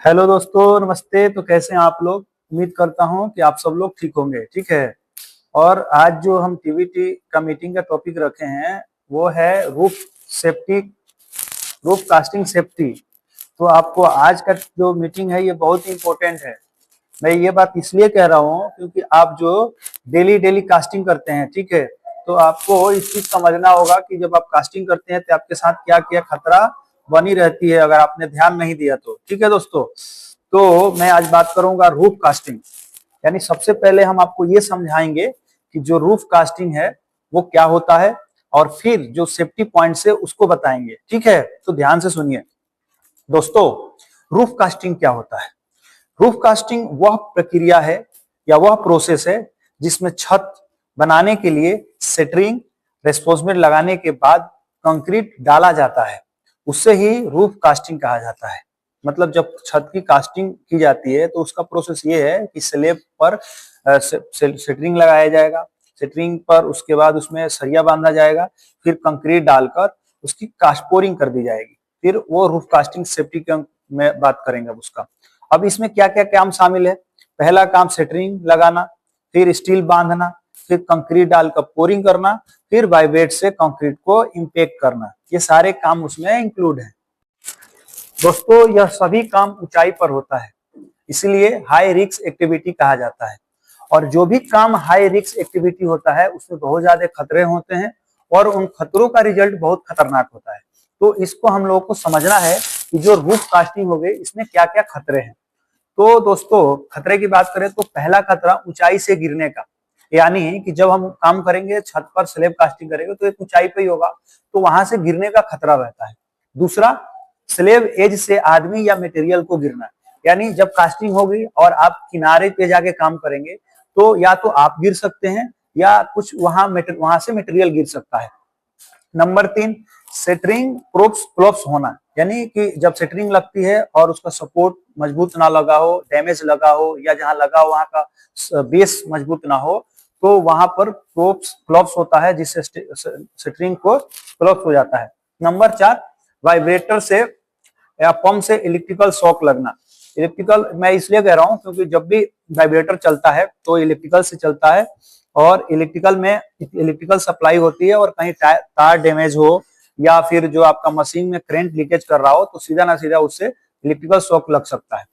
Hello दोस्तों, नमस्ते। तो कैसे हैं आप लोग? उम्मीद करता हूं कि आप सब लोग ठीक होंगे। ठीक है। और आज जो हम टीवीटी का मीटिंग का टॉपिक रखे हैं वो है roof safety, roof casting safety. तो आपको आज का जो मीटिंग है ये बहुत ही इंपॉर्टेंट है। मैं ये बात इसलिए कह रहा हूँ क्योंकि आप जो डेली डेली कास्टिंग करते हैं, ठीक है, तो आपको इस चीज समझना होगा कि जब आप कास्टिंग करते हैं तो आपके साथ क्या क्या खतरा बनी रहती है अगर आपने ध्यान नहीं दिया तो। ठीक है दोस्तों, तो मैं आज बात करूंगा रूफ कास्टिंग। यानी सबसे पहले हम आपको ये समझाएंगे कि जो रूफ कास्टिंग है वो क्या होता है, और फिर जो सेफ्टी पॉइंट्स है उसको बताएंगे। ठीक है, तो ध्यान से सुनिए दोस्तों। रूफ कास्टिंग क्या होता है? रूफ कास्टिंग वह प्रक्रिया है या वह प्रोसेस है जिसमें छत बनाने के लिए सेटरिंग रेस्पोंसमेंट लगाने के बाद कंक्रीट डाला जाता है, उससे ही रूफ कास्टिंग कहा जाता है। मतलब जब छत की कास्टिंग की जाती है तो उसका प्रोसेस ये है कि स्लेब पर सेटरिंग लगाया जाएगा, सेटरिंग पर उसके बाद उसमें सरिया बांधा जाएगा, फिर कंक्रीट डालकर उसकी कास्पोरिंग कर दी जाएगी, फिर वो रूफ कास्टिंग सेफ्टी के में बात करेंगे अब उसका। अब इसमें क्या क्या काम शामिल है? पहला काम सेटरिंग लगाना, फिर स्टील बांधना, फिर कंक्रीट डालकर पोरिंग करना, फिर वाइब्रेट से कंक्रीट को इम्पैक्ट करना। ये सारे काम उसमें इंक्लूड है दोस्तों। यह सभी काम ऊंचाई पर होता है, इसलिए हाई रिस्क एक्टिविटी कहा जाता है। और जो भी काम हाई रिस्क एक्टिविटी होता है उसमें बहुत ज्यादा खतरे होते हैं और उन खतरों का रिजल्ट बहुत खतरनाक होता है। तो इसको हम लोगों को समझना है कि जो रूफ कास्टिंग हो गई इसमें क्या क्या खतरे हैं। तो दोस्तों, खतरे की बात करें तो पहला खतरा ऊंचाई से गिरने का। यानी कि जब हम काम करेंगे, छत पर स्लैब कास्टिंग करेंगे तो एक ऊंचाई पे ही होगा, तो वहां से गिरने का खतरा रहता है। दूसरा, स्लैब एज से आदमी या मटेरियल को गिरना। यानी जब कास्टिंग होगी और आप किनारे पे जाके काम करेंगे तो या तो आप गिर सकते हैं या कुछ वहां से मटेरियल गिर सकता है। नंबर 3, सेटरिंग प्रोप्स क्लोप्स होना। यानी कि जब सेटरिंग लगती है और उसका सपोर्ट मजबूत ना लगा हो, डैमेज लगा हो, या जहां लगा हो वहां का बेस मजबूत ना हो, तो वहां पर प्रोप्स क्लोप्स होता है जिससे सेटरिंग को क्लोप्स हो जाता है। नंबर 4, वाइब्रेटर से या पंप से इलेक्ट्रिकल शॉक लगना। इलेक्ट्रिकल मैं इसलिए कह रहा हूं क्योंकि जब भी वाइब्रेटर चलता है तो इलेक्ट्रिकल से चलता है, और इलेक्ट्रिकल में इलेक्ट्रिकल सप्लाई होती है, और कहीं तार डैमेज हो या फिर जो आपका मशीन में करंट लीकेज कर रहा हो तो सीधा ना सीधा उससे इलेक्ट्रिकल शॉक लग सकता है।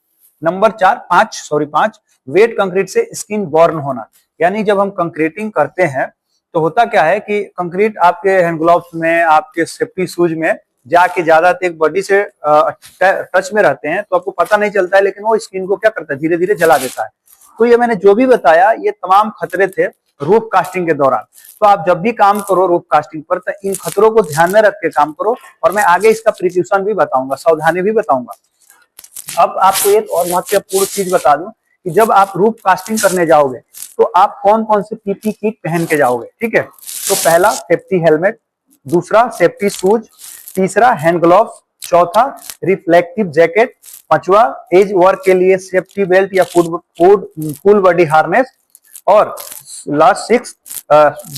नंबर 5, वेट कंक्रीट से स्किन बर्न होना। यानी जब हम कंक्रीटिंग करते हैं तो होता क्या है कि कंक्रीट आपके हैंड ग्लोव्स में, आपके सेफ्टी शूज में जाके ज्यादा एक बॉडी से टच में रहते हैं तो आपको पता नहीं चलता है, लेकिन वो स्किन को क्या करता है, धीरे धीरे जला देता है। तो ये मैंने जो भी बताया ये तमाम खतरे थे रूफ कास्टिंग के दौरान। तो आप जब भी काम करो रूफ कास्टिंग पर तो इन खतरों को ध्यान में रख के काम करो, और मैं आगे इसका प्रिकॉशन भी बताऊंगा, सावधानी भी बताऊंगा। अब आपको एक और महत्वपूर्ण चीज बता दूं कि जब आप रूफ कास्टिंग करने जाओगे तो आप कौन कौन से पीपी किट पहन के जाओगे। ठीक है, तो पहला सेफ्टी हेलमेट, दूसरा सेफ्टी शूज, तीसरा हैंड ग्लोव्स, चौथा रिफ्लेक्टिव जैकेट, पांचवा एज वर्क के लिए सेफ्टी बेल्ट या फुल बॉडी हार्नेस, और लास्ट 6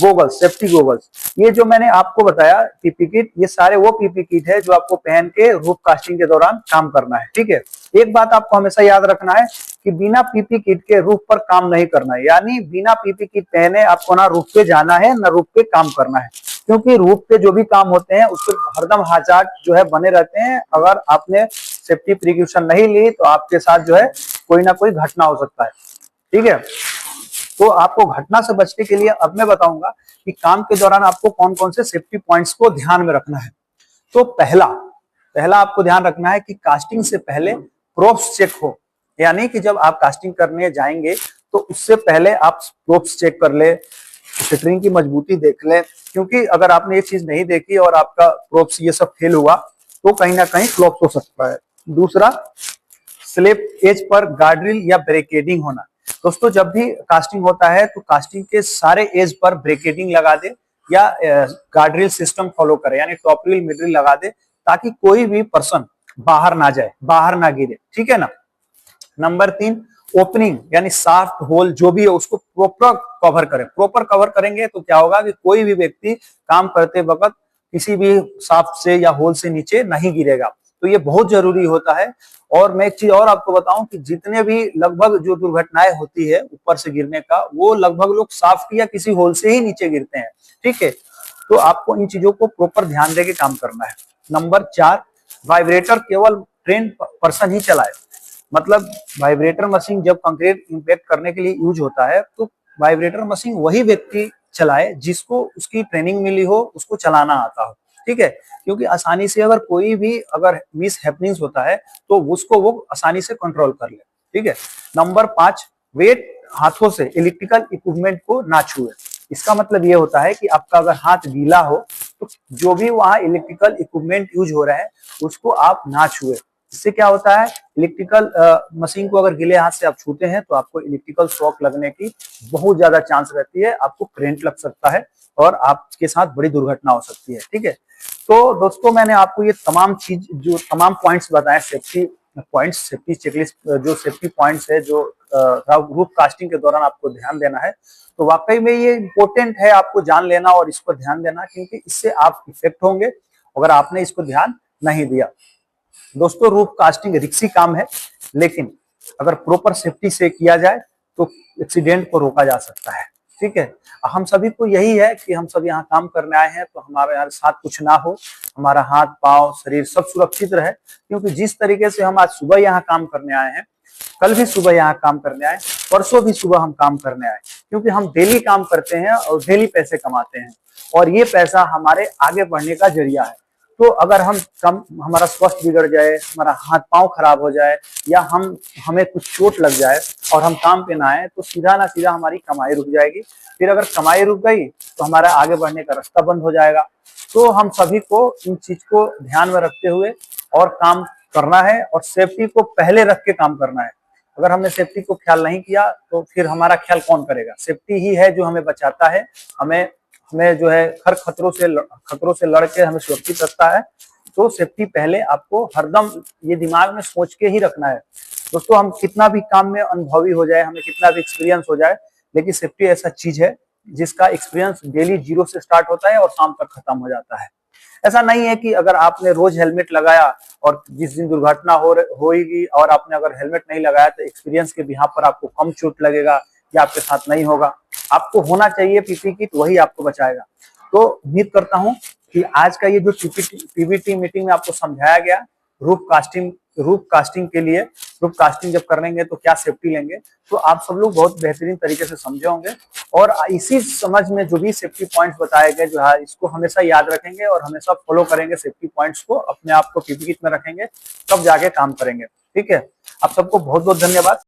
गोगल्स, सेफ्टी गोगल्स। ये जो मैंने आपको बताया पीपी किट, ये सारे वो पीपी किट है जो आपको पहन के रूफ कास्टिंग के दौरान काम करना है। ठीक है, एक बात आपको हमेशा याद रखना है कि बिना पीपी किट के रूफ पर काम नहीं करना है। यानी बिना पीपी किट पहने आपको ना रूफ पे जाना है ना रूफ पे काम करना है, क्योंकि रूफ पे जो भी काम होते हैं उसके हरदम हाजार्ड जो है बने रहते हैं। अगर आपने सेफ्टी प्रिकॉशन नहीं ली तो आपके साथ जो है कोई ना कोई घटना हो सकता है। ठीक है, तो आपको घटना से बचने के लिए अब मैं बताऊंगा कि काम के दौरान आपको कौन कौन से सेफ्टी पॉइंट्स को ध्यान में रखना है। तो पहला पहला आपको ध्यान रखना है कि कास्टिंग से पहले प्रोप्स चेक हो। यानी कि जब आप कास्टिंग करने जाएंगे तो उससे पहले आप प्रोप्स चेक कर ले, शटरिंग की मजबूती देख ले, क्योंकि अगर आपने ये चीज नहीं देखी और आपका प्रोप्स ये सब फेल हुआ तो कहीं ना कहीं क्लॉप्स हो सकता है। दूसरा, स्लिप एज पर गार्ड्रिल या ब्रेकेडिंग होना। दोस्तों, जब भी कास्टिंग होता है तो कास्टिंग के सारे एज पर ब्रेकेडिंग लगा दे या गार्ड्रिल सिस्टम फॉलो करे, यानी टॉप रील मिड रील लगा दे, ताकि कोई भी पर्सन बाहर ना जाए, बाहर ना गिरे। ठीक है ना। नंबर 3, ओपनिंग यानी साफ्ट होल जो भी है उसको प्रॉपर कवर करें। प्रॉपर कवर करेंगे तो क्या होगा कि कोई भी व्यक्ति काम करते वक्त किसी भी साफ्ट से या होल से नीचे नहीं गिरेगा। तो ये बहुत जरूरी होता है। और मैं एक चीज और आपको बताऊं कि जितने भी लगभग जो दुर्घटनाएं होती है ऊपर से गिरने का, वो लगभग लोग साफ्ट या किसी होल से ही नीचे गिरते हैं, ठीक है। तो आपको इन चीजों को प्रॉपर ध्यान देके काम करना है। नंबर 4, वाइब्रेटर केवल ट्रेन पर्सन ही चलाए। मतलब वाइब्रेटर मशीन जब कंक्रीट इंपैक्ट करने के लिए यूज होता है तो वाइब्रेटर मशीन वही व्यक्ति चलाए जिसको उसकी ट्रेनिंग मिली हो, उसको चलाना आता हो, ठीक है। क्योंकि आसानी से अगर कोई भी अगर मिस हैपनिंग्स होता है तो उसको वो आसानी से कंट्रोल कर ले, ठीक है। नंबर 5, वेट हाथों से इलेक्ट्रिकल इक्विपमेंट को ना छुए। इसका मतलब ये होता है कि आपका अगर हाथ गीला हो तो जो भी वहां इलेक्ट्रिकल इक्विपमेंट यूज हो रहा है उसको आप ना छुए। इससे क्या होता है, इलेक्ट्रिकल मशीन को अगर गीले हाथ से आप छूते हैं तो आपको इलेक्ट्रिकल शॉक लगने की बहुत ज्यादा चांस रहती है, आपको करंट लग सकता है और आपके साथ बड़ी दुर्घटना हो सकती है, ठीक है। तो दोस्तों मैंने आपको ये तमाम चीज जो तमाम पॉइंट्स बताए, सेफ्टी पॉइंट्स, सेफ्टी चेकलिस्ट, जो सेफ्टी पॉइंट्स है जो रूफ कास्टिंग के दौरान आपको ध्यान देना है, तो वाकई में ये इंपॉर्टेंट है आपको जान लेना और इस पर ध्यान देना, क्योंकि इससे आप इफेक्ट होंगे अगर आपने इसको ध्यान नहीं दिया। दोस्तों रूफ कास्टिंग रिस्की काम है, लेकिन अगर प्रॉपर सेफ्टी से किया जाए तो एक्सीडेंट को रोका जा सकता है, ठीक है। हम सभी को यही है कि हम सब यहाँ काम करने आए हैं तो हमारे यहाँ साथ कुछ ना हो, हमारा हाथ पांव शरीर सब सुरक्षित रहे। क्योंकि जिस तरीके से हम आज सुबह यहाँ काम करने आए हैं, कल भी सुबह यहाँ काम करने आए, परसों भी सुबह हम काम करने आए, क्योंकि हम डेली काम करते हैं और डेली पैसे कमाते हैं और ये पैसा हमारे आगे बढ़ने का जरिया है। तो अगर हमारा स्वास्थ्य बिगड़ जाए, हमारा हाथ पांव खराब हो जाए या हमें कुछ चोट लग जाए और हम काम पे ना आए तो सीधा ना सीधा हमारी कमाई रुक जाएगी। फिर अगर कमाई रुक गई तो हमारा आगे बढ़ने का रास्ता बंद हो जाएगा। तो हम सभी को इन चीज को ध्यान में रखते हुए और काम करना है और सेफ्टी को पहले रख के काम करना है। अगर हमने सेफ्टी को ख्याल नहीं किया तो फिर हमारा ख्याल कौन करेगा। सेफ्टी ही है जो हमें बचाता है, हमें हमें जो है हर खतरों से लड़ के हमें सुरक्षित रखता है। तो सेफ्टी पहले आपको हरदम ये दिमाग में सोच के ही रखना है। दोस्तों हम कितना भी काम में अनुभवी हो जाए, हमें कितना भी एक्सपीरियंस हो जाए, लेकिन सेफ्टी ऐसा चीज है जिसका एक्सपीरियंस डेली 0 से स्टार्ट होता है और शाम तक खत्म हो जाता है। ऐसा नहीं है कि अगर आपने रोज हेलमेट लगाया और जिस दिन दुर्घटना होगी और आपने अगर हेलमेट नहीं लगाया तो एक्सपीरियंस के बिहाफ पर आपको कम चोट लगेगा या आपके साथ नहीं होगा। आपको होना चाहिए पीपी किट, वही आपको बचाएगा। तो उम्मीद करता हूं कि आज का ये जो पीबीटी मीटिंग में आपको समझाया गया रूफ कास्टिंग के लिए, रूफ कास्टिंग जब करेंगे तो क्या सेफ्टी लेंगे, तो आप सब लोग बहुत बेहतरीन तरीके से समझे होंगे और इसी समझ में जो भी सेफ्टी पॉइंट्स बताए गए जो है इसको हमेशा याद रखेंगे और हमेशा फॉलो करेंगे। सेफ्टी पॉइंट्स को अपने आप को पीपी किट में रखेंगे, तब जाके काम करेंगे, ठीक है। आप सबको बहुत बहुत धन्यवाद।